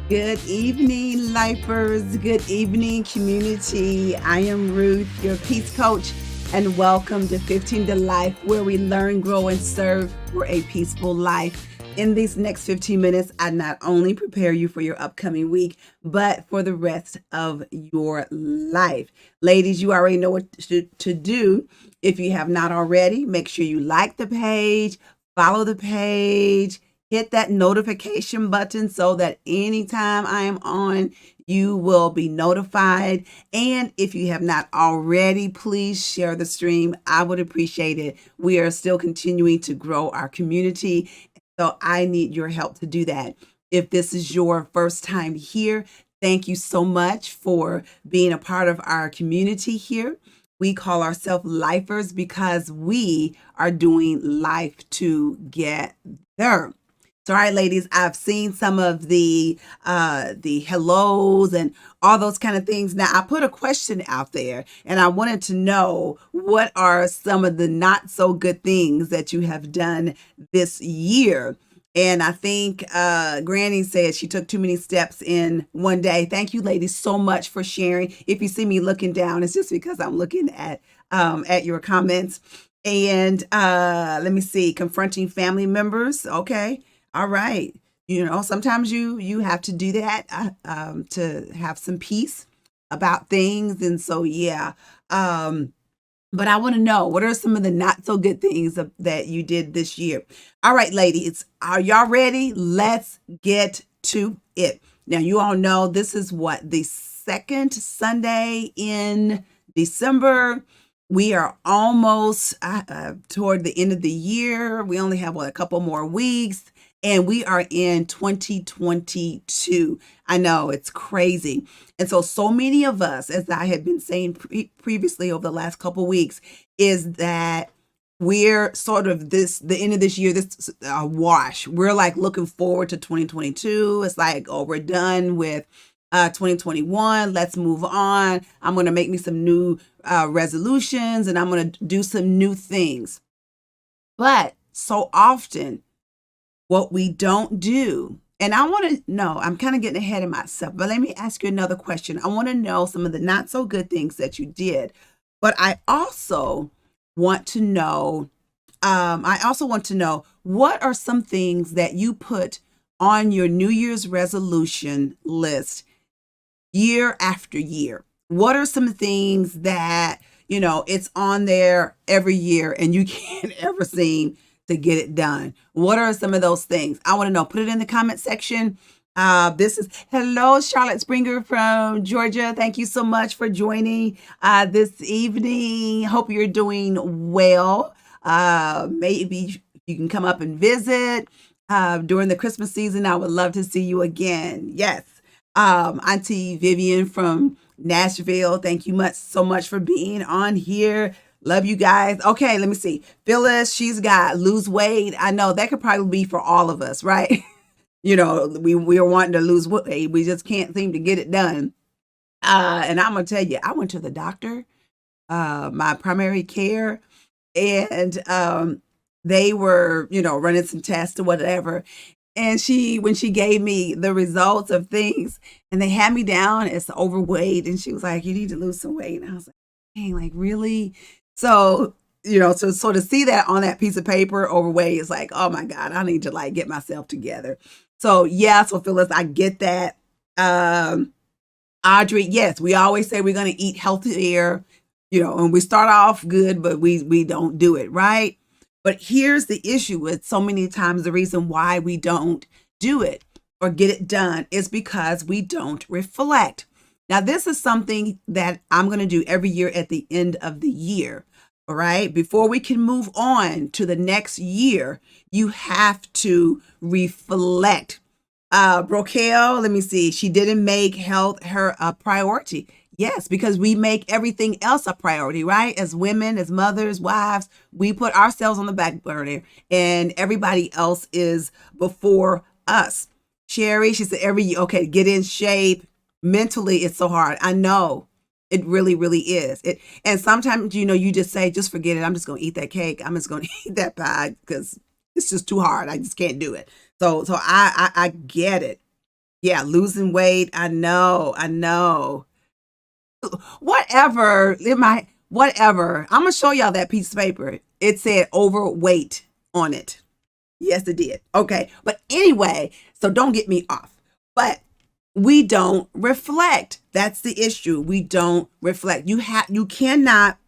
Good evening, lifers. Good evening, community. I am Ruth, your peace coach, and welcome to 15 to Life, where we learn, grow, and serve for a peaceful life. In these next 15 minutes, I not only prepare you for your upcoming week, but for the rest of your life. Ladies, you already know what to do. If you have not already, make sure you like the page, follow the page, hit that notification button so that anytime I am on, you will be notified. And if you have not already, please share the stream. I would appreciate it. We are still continuing to grow our community, so I need your help to do that. If this is your first time here, thank you so much for being a part of our community here. We call ourselves lifers because we are doing life together. So, all right, ladies, I've seen some of the hellos and all those kind of things. Now, I put a question out there, and I wanted to know what are some of the not so good things that you have done this year. And I think Granny said she took too many steps in one day. Thank you, ladies, so much for sharing. If you see me looking down, it's just because I'm looking at your comments. And let me see, confronting family members. Okay. All right. Sometimes you have to do that to have some peace about things. And so, yeah. But I want to know, what are some of the not so good things that you did this year? All right, ladies, are y'all ready? Let's get to it. Now, you all know this is the second Sunday in December. We are almost toward the end of the year. We only have a couple more weeks, and we are in 2022. I know, it's crazy. And so many of us, as I had been saying previously over the last couple weeks, is that we're sort of the end of this year, this wash. We're like looking forward to 2022. It's like, oh, we're done with 2021. Let's move on. I'm going to make me some new resolutions, and I'm going to do some new things. But so often, what we don't do, and I want to know, I'm kind of getting ahead of myself, but let me ask you another question. I want to know some of the not so good things that you did, but I also want to know, what are some things that you put on your New Year's resolution list year after year? What are some things that, it's on there every year and you can't ever seem to get it done? What are some of those things? I want to know. Put it in the comment section. This is hello, Charlotte Springer from Georgia. Thank you so much for joining this evening. Hope you're doing well. Maybe you can come up and visit during the Christmas season. I would love to see you again. Yes. Auntie Vivian from Nashville, thank you so much for being on here. Love you guys. Okay, let me see. Phyllis, she's got lose weight. I know that could probably be for all of us, right? We are wanting to lose weight. We just can't seem to get it done. And I'm going to tell you, I went to the doctor, my primary care, and they were, running some tests or whatever. And when she gave me the results of things, and they had me down as overweight, and she was like, you need to lose some weight. And I was like, dang, like, really? So, so to see that on that piece of paper, overweight, is like, oh my God, I need to like get myself together. So yeah, so Phyllis, I get that. Audrey, yes, we always say we're going to eat healthier, and we start off good, but we don't do it, right? But here's the issue with so many times the reason why we don't do it or get it done is because we don't reflect. Now, this is something that I'm going to do every year at the end of the year. All right. Before we can move on to the next year, you have to reflect. Brocail, let me see. She didn't make health her a priority. Yes, because we make everything else a priority, right? As women, as mothers, wives, we put ourselves on the back burner and everybody else is before us. Sherry, she said okay, get in shape. Mentally, it's so hard. I know. It really, really is. And sometimes, you just say, just forget it. I'm just going to eat that cake. I'm just going to eat that pie because it's just too hard. I just can't do it. So I get it. Yeah, losing weight. I know. I know. Whatever. Whatever. I'm gonna show y'all that piece of paper. It said overweight on it. Yes, it did. Okay. But anyway, so don't get me off. But we don't reflect. That's the issue. We don't reflect. You cannot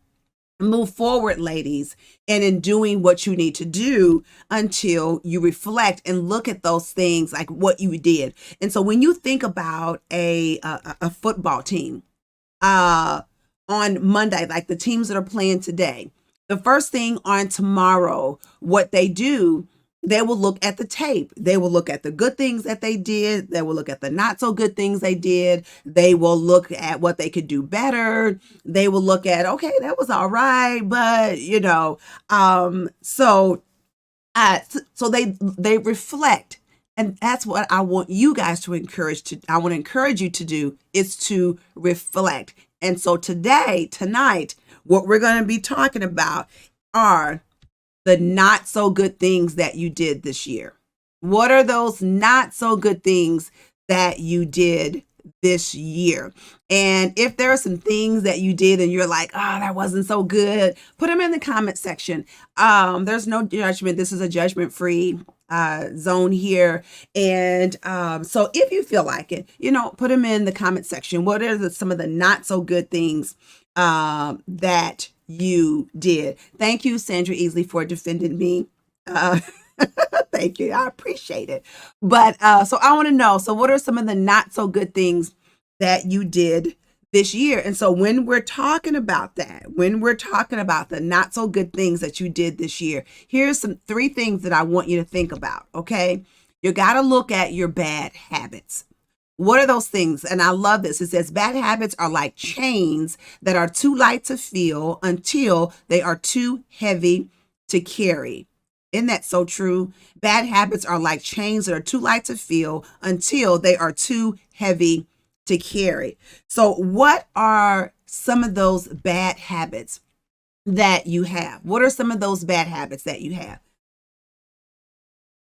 move forward, ladies, and in doing what you need to do until you reflect and look at those things like what you did. And so when you think about a football team, uh on Monday, like the teams that are playing today, the first thing on tomorrow, what they do, they will look at the tape. They will look at the good things that they did. They will look at the not so good things they did. They will look at what they could do better. They will look at, okay, that was all right, but so they reflect. And that's what I want you guys to I want to encourage you to do, is to reflect. And so tonight, what we're going to be talking about are the not so good things that you did this year. What are those not so good things that you did this year? And if there are some things that you did and you're like, oh, that wasn't so good, put them in the comment section. There's no judgment. This is a judgment-free zone here. And so if you feel like it, put them in the comment section. What are some of the not so good things that you did? Thank you, Sandra Easley, for defending me. Thank you. I appreciate it. But so I want to know, so what are some of the not so good things that you did this year? And so when we're talking about that, when we're talking about the not so good things that you did this year, here's three things that I want you to think about. Okay. You got to look at your bad habits. What are those things? And I love this. It says bad habits are like chains that are too light to feel until they are too heavy to carry. Isn't that so true? Bad habits are like chains that are too light to feel until they are too heavy to carry. So what are some of those bad habits that you have? What are some of those bad habits that you have?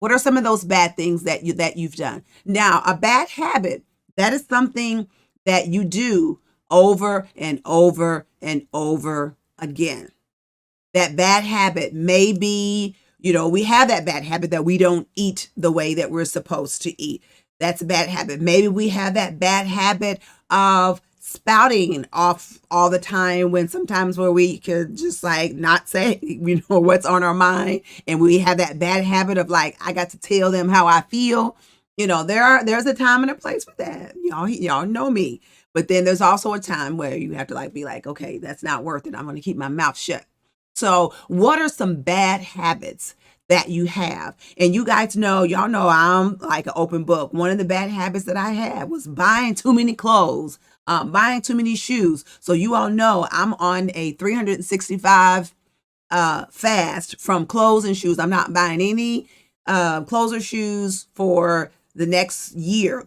What are some of those bad things that you've done? Now, a bad habit, that is something that you do over and over and over again. That bad habit may be, we have that bad habit that we don't eat the way that we're supposed to eat. That's a bad habit. Maybe we have that bad habit of spouting off all the time, when sometimes where we could just like not say, what's on our mind. And we have that bad habit of like, I got to tell them how I feel. There's a time and a place for that. Y'all know me. But then there's also a time where you have to be like, okay, that's not worth it. I'm going to keep my mouth shut. So what are some bad habits that you have? And you guys know, y'all know I'm like an open book. One of the bad habits that I had was buying too many clothes, buying too many shoes. So you all know I'm on a 365 fast from clothes and shoes. I'm not buying any clothes or shoes for the next year.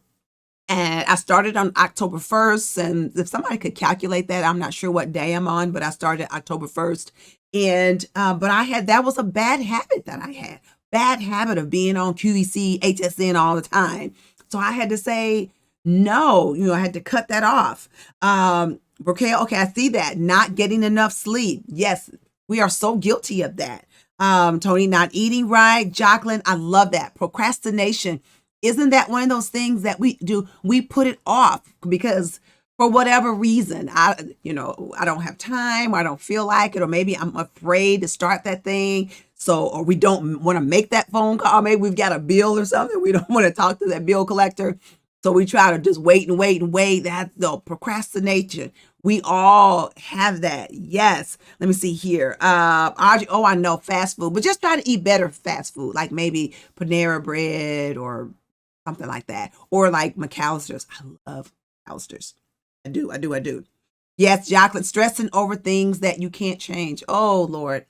And I started on October 1st. And if somebody could calculate that, I'm not sure what day I'm on, but I started October 1st. And, but that was a bad habit that I had. Bad habit of being on QVC, HSN all the time. So I had to say, no, I had to cut that off. Okay, I see that. Not getting enough sleep. Yes, we are so guilty of that. Tony, not eating right. Jacqueline, I love that. Procrastination. Isn't that one of those things that we do? We put it off because for whatever reason, I don't have time, or I don't feel like it, or maybe I'm afraid to start that thing. So, or we don't want to make that phone call. Maybe we've got a bill or something. We don't want to talk to that bill collector. So we try to just wait and wait and wait. That's the procrastination. We all have that. Yes. Let me see here. Audrey, I know fast food, but just try to eat better fast food, like maybe Panera Bread or something like that. Or like McAllister's. I love McAllister's. I do. Yes, Jacqueline, stressing over things that you can't change. Oh, Lord,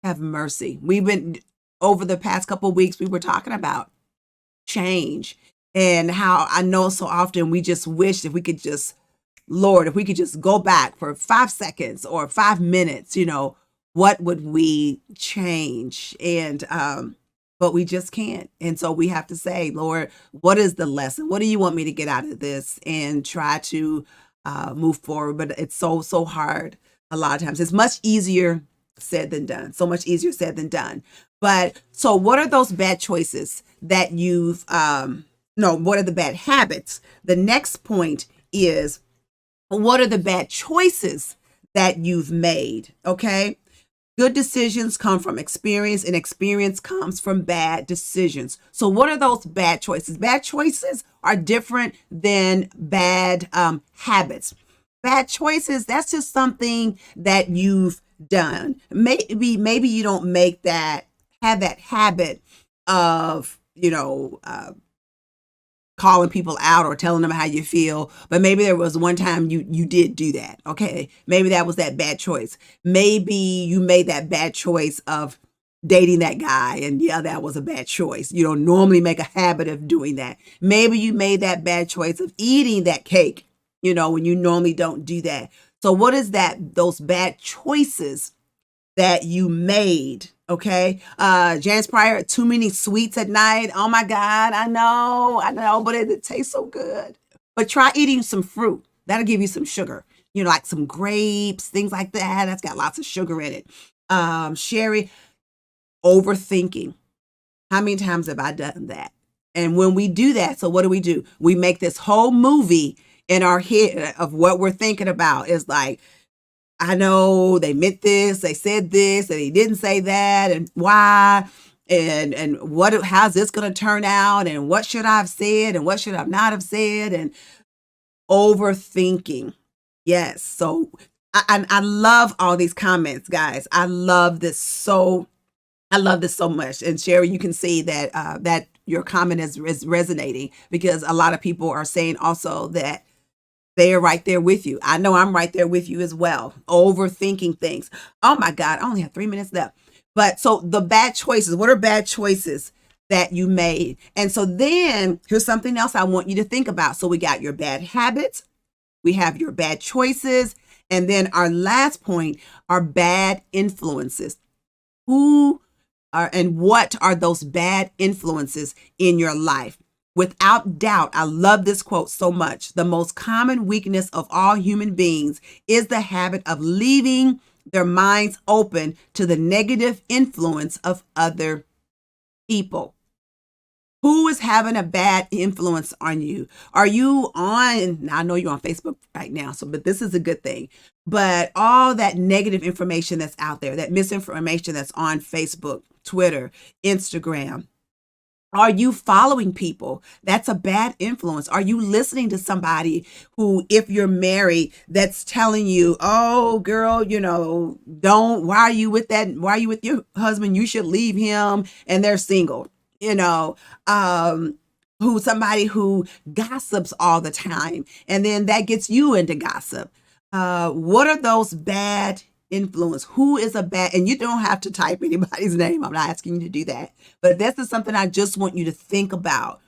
have mercy. We've been, over the past couple of weeks, we were talking about change and how I know so often we just wish if we could just, Lord, if we could just go back for 5 seconds or 5 minutes, what would we change? And but we just can't. And so we have to say, Lord, what is the lesson? What do you want me to get out of this? And try to move forward. But it's so hard a lot of times. It's much easier said than done. So much easier said than done. But so what are those bad choices that you've, no, what are the bad habits? The next point is, what are the bad choices that you've made? Okay. Good decisions come from experience, and experience comes from bad decisions. So, what are those bad choices? Bad choices are different than bad habits. Bad choices, that's just something that you've done. Maybe you don't have that habit of, calling people out or telling them how you feel, but maybe there was one time you did do that. Okay, maybe that was that bad choice. Maybe you made that bad choice of dating that guy, and yeah, that was a bad choice. You don't normally make a habit of doing that. Maybe you made that bad choice of eating that cake, when you normally don't do that. So what is that, those bad choices that you made? Okay. Janice Pryor, too many sweets at night. Oh my God. I know, but it tastes so good. But try eating some fruit. That'll give you some sugar, like some grapes, things like that. That's got lots of sugar in it. Sherry, overthinking. How many times have I done that? And when we do that, so what do? We make this whole movie in our head of what we're thinking about. It's like, I know they meant this, they said this, and they didn't say that, and why, and how's this going to turn out, and what should I have said, and what should I not have said, and overthinking. Yes. So I love all these comments, guys. I love this so much. And Sherry, you can see that that your comment is resonating, because a lot of people are saying also that they are right there with you. I know I'm right there with you as well. Overthinking things. Oh my God, I only have 3 minutes left. But so the bad choices, what are bad choices that you made? And so then here's something else I want you to think about. So we got your bad habits, we have your bad choices, and then our last point are bad influences. Who are and what are those bad influences in your life? Without doubt, I love this quote so much. The most common weakness of all human beings is the habit of leaving their minds open to the negative influence of other people. Who is having a bad influence on you? Are you on, now I know you're on Facebook right now, but this is a good thing. But all that negative information that's out there, that misinformation that's on Facebook, Twitter, Instagram, are you following people? That's a bad influence. Are you listening to somebody who, if you're married, that's telling you, oh, girl, why are you with your husband? You should leave him, and they're single, somebody who gossips all the time, and then that gets you into gossip. What are those bad influence? Who is a bad, and you don't have to type anybody's name. I'm not asking you to do that. But this is something I just want you to think about.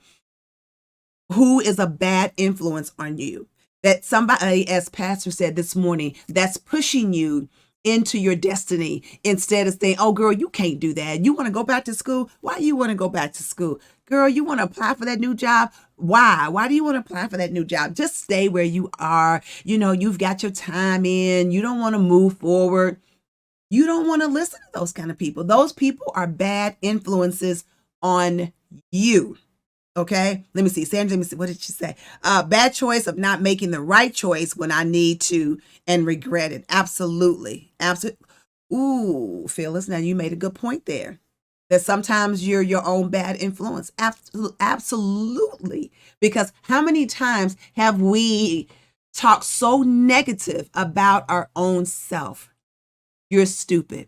Who is a bad influence on you? That somebody, as Pastor said this morning, that's pushing you into your destiny, instead of saying, oh, girl, you can't do that. You want to go back to school? Why do you want to go back to school? Girl, you want to apply for that new job? Why? Why do you want to apply for that new job? Just stay where you are. You've got your time in. You don't want to move forward. You don't want to listen to those kind of people. Those people are bad influences on you. Okay, let me see. Sandra, let me see. What did she say? Bad choice of not making the right choice when I need to and regret it. Absolutely. Absolutely. Ooh, Phyllis, now you made a good point there. That sometimes you're your own bad influence. Absolutely. Because how many times have we talked so negative about our own self? You're stupid.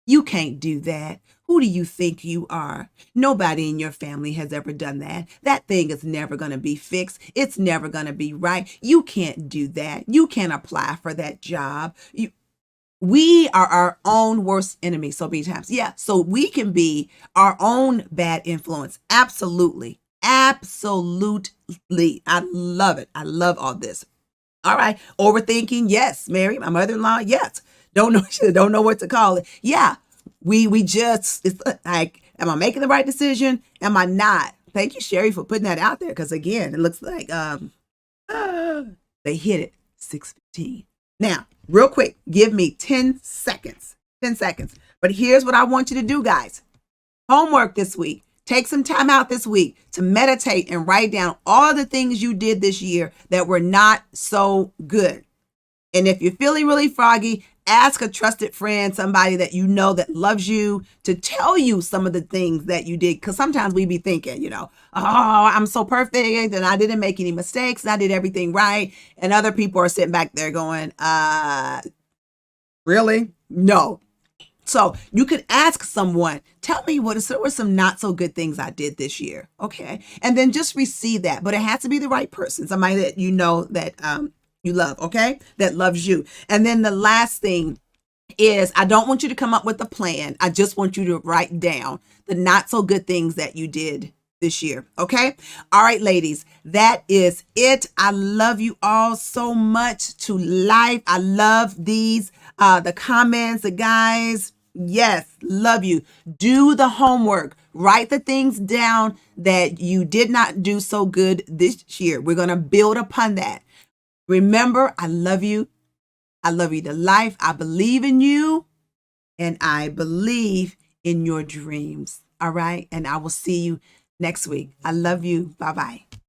You can't do that. Who do you think you are? Nobody in your family has ever done that. That thing is never going to be fixed. It's never going to be right. You can't do that. You can't apply for that job. We are our own worst enemy so many times. Yeah, so we can be our own bad influence. Absolutely. Absolutely. I love it. I love all this. All right. Overthinking. Yes. Mary, my mother-in-law. Yes. Don't know what to call it. Yeah. It's like Am I making the right decision? Am I not? Thank you, Sherry, for putting that out there. Because again, it looks like they hit it 6:15. Now, real quick, give me 10 seconds. 10 seconds. But here's what I want you to do, guys. Homework this week. Take some time out this week to meditate and write down all the things you did this year that were not so good. And if you're feeling really froggy, ask a trusted friend, somebody that you know that loves you, to tell you some of the things that you did. Because sometimes we be thinking, oh, I'm so perfect and I didn't make any mistakes and I did everything right. And other people are sitting back there going, really? No. So you could ask someone, tell me what were some not so good things I did this year. Okay. And then just receive that. But it has to be the right person, somebody that you know that you love, okay? That loves you. And then the last thing is, I don't want you to come up with a plan. I just want you to write down the not so good things that you did this year. Okay. All right, ladies, that is it. I love you all so much to life. I love these, the comments, the guys. Yes. Love you. Do the homework, write the things down that you did not do so good this year. We're going to build upon that. Remember, I love you. I love you to life. I believe in you and I believe in your dreams. All right. And I will see you next week. I love you. Bye-bye.